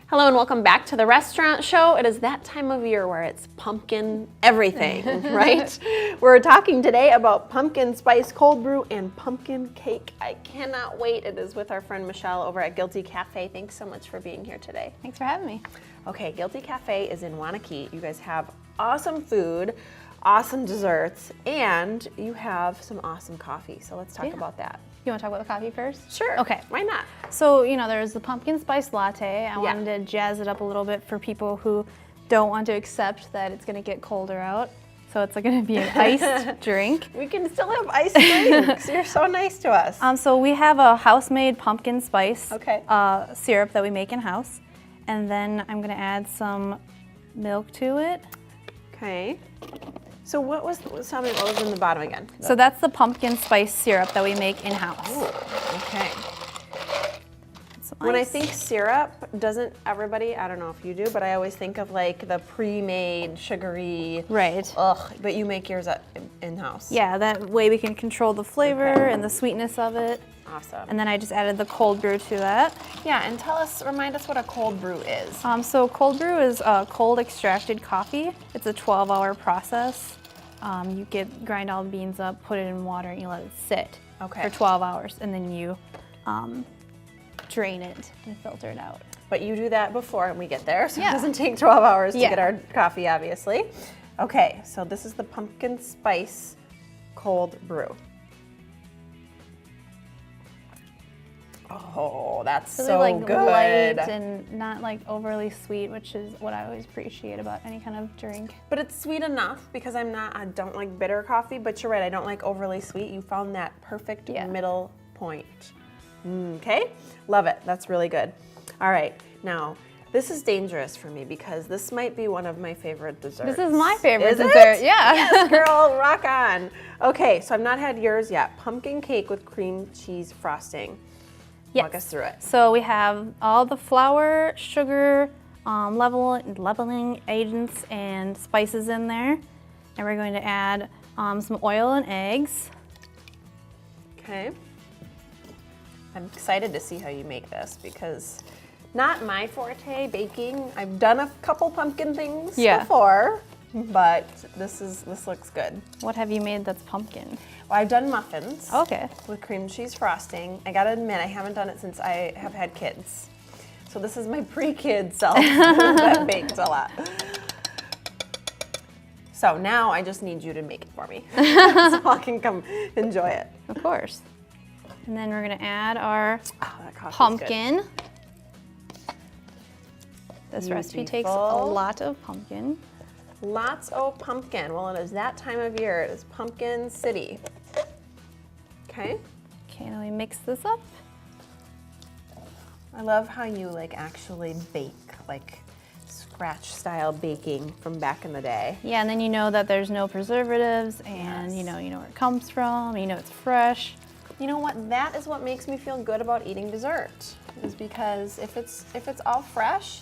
Hello and welcome back to the restaurant show. It is that time of year where it's pumpkin everything, right? We're talking today about pumpkin spice cold brew and pumpkin cake. I cannot wait. It is with our friend Michelle over at Guilty Cafe. Thanks so much for being here today. Thanks for having me. Okay, Guilty Cafe is in Wanakee. You guys have awesome food, awesome desserts, and you have some awesome coffee. So let's talk about that. You want to talk about the coffee first? Sure. Okay. Why not? So, there's the pumpkin spice latte. I wanted to jazz it up a little bit for people who don't want to accept that it's going to get colder out. So it's going to be an iced drink. We can still have iced drinks. You're so nice to us. So we have a house-made pumpkin spice syrup that we make in-house. And then I'm going to add some milk to it. Okay. So tell me what was in the bottom again? So that's the pumpkin spice syrup that we make in-house. Ooh, okay. When I think syrup, doesn't everybody, I don't know if you do, but I always think of like the pre-made sugary. Right. Ugh, but you make yours in-house. Yeah, that way we can control the flavor and the sweetness of it. Awesome. And then I just added the cold brew to that. Yeah, and remind us what a cold brew is. So cold brew is cold extracted coffee. It's a 12-hour process. You grind all the beans up, put it in water, and you let it sit for 12 hours, and then you drain it and filter it out. But you do that before we get there, so it doesn't take 12 hours to get our coffee, obviously. Okay, so this is the pumpkin spice cold brew. Oh, that's really so good. Light and not like overly sweet, which is what I always appreciate about any kind of drink. But it's sweet enough because I don't like bitter coffee, but you're right, I don't like overly sweet. You found that perfect middle point. Okay, love it, that's really good. All right, now this is dangerous for me because this might be one of my favorite desserts. This is my favorite dessert, yeah. Yes, girl, rock on. Okay, so I've not had yours yet. Pumpkin cake with cream cheese frosting. Walk us through it. So we have all the flour, sugar, leveling agents, and spices in there. And we're going to add some oil and eggs. Okay. I'm excited to see how you make this because not my forte, baking. I've done a couple pumpkin things before, but this looks good. What have you made that's pumpkin? Well, I've done muffins. Okay. With cream cheese frosting. I gotta admit, I haven't done it since I have had kids. So this is my pre-kid self that baked a lot. So now I just need you to make it for me so I can come enjoy it. Of course. And then we're gonna add our that pumpkin. This recipe takes a lot of pumpkin. Lots of pumpkin. Well, it is that time of year. It is Pumpkin City. Okay. Okay, now we mix this up. I love how you actually bake, like scratch style baking from back in the day. Yeah, and then you know that there's no preservatives, and you know where it comes from. You know it's fresh. You know what? That is what makes me feel good about eating dessert. Is because if it's all fresh,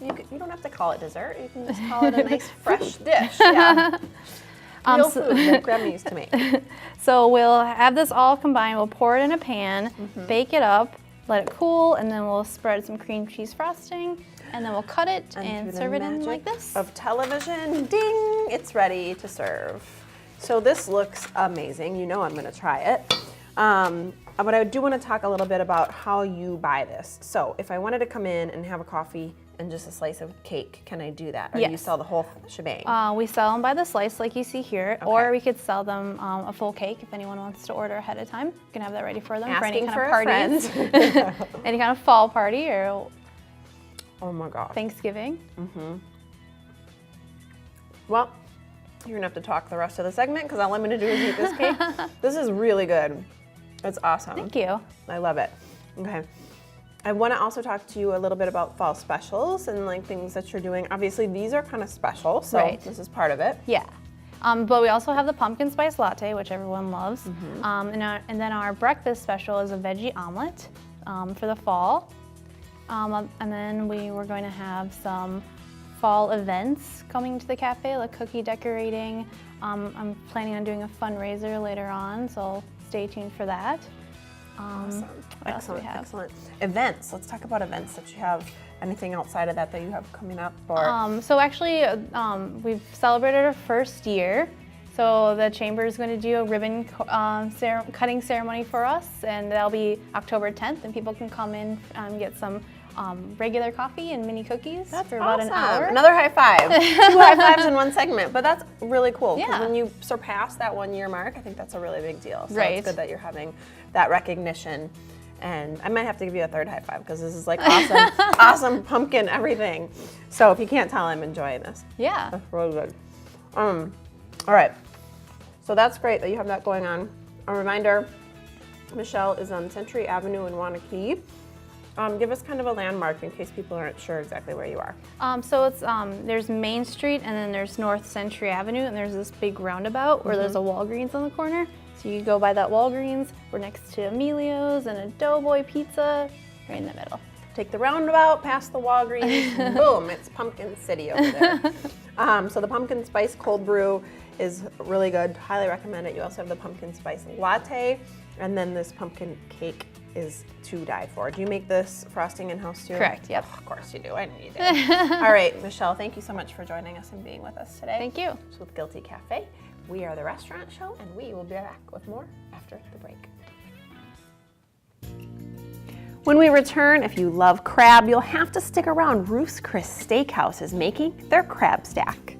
you don't have to call it dessert. You can just call it a nice fresh dish. Yeah. Real food like Grandma used to make. So we'll have this all combined. We'll pour it in a pan, bake it up, let it cool, and then we'll spread some cream cheese frosting, and then we'll cut it and serve it in like this. Of television, ding! It's ready to serve. So this looks amazing. You know I'm going to try it. But I do want to talk a little bit about how you buy this. So if I wanted to come in and have a coffee and just a slice of cake, can I do that? Or do you sell the whole shebang? We sell them by the slice like you see here, or we could sell them a full cake if anyone wants to order ahead of time. You can have that ready for them for any kind of parties. Any kind of fall party or oh my God. Thanksgiving. Well, you're gonna have to talk the rest of the segment because all I'm gonna do is eat this cake. This is really good. It's awesome. Thank you. I love it. Okay. I want to also talk to you a little bit about fall specials and things that you're doing. Obviously, these are kind of special, so this is part of it. Yeah. But we also have the pumpkin spice latte, which everyone loves. And then our breakfast special is a veggie omelet for the fall. And then we were going to have some fall events coming to the cafe, like cookie decorating. I'm planning on doing a fundraiser later on, so stay tuned for that. Awesome. What else do we Excellent, have? excellent. Events. Let's talk about events that you have. Anything outside of that you have coming up? Or So actually, we've celebrated our first year. So the chamber is going to do a ribbon cutting ceremony for us, and that'll be October 10th, and people can come in and get some regular coffee and mini cookies for about an hour. Another high five. 2 high fives in one segment, but that's really cool. Because Yeah. when you surpass that 1 year mark, I think that's a really big deal. So Right. it's good that you're having that recognition. And I might have to give you a third high five because this is like awesome, awesome pumpkin everything. So if you can't tell, I'm enjoying this. Yeah. That's really good. All right. So that's great that you have that going on. A reminder, Michelle is on Century Avenue in Wanakee. Give us kind of a landmark in case people aren't sure exactly where you are. So it's there's Main Street, and then there's North Century Avenue, and there's this big roundabout where there's a Walgreens on the corner. So you go by that Walgreens. We're next to Emilio's and a Doughboy Pizza, right in the middle. Take the roundabout, past the Walgreens, boom, it's Pumpkin City over there. So the pumpkin spice cold brew is really good. Highly recommend it. You also have the pumpkin spice latte, and then this pumpkin cake is to die for. Do you make this frosting in-house too? Correct, yep. Oh, of course you do. I need it. All right, Michelle, thank you so much for joining us and being with us today. Thank you. It's with Guilty Cafe. We are the restaurant show, and we will be back with more after the break. When we return, if you love crab, you'll have to stick around. Ruth's Chris Steakhouse is making their crab stack.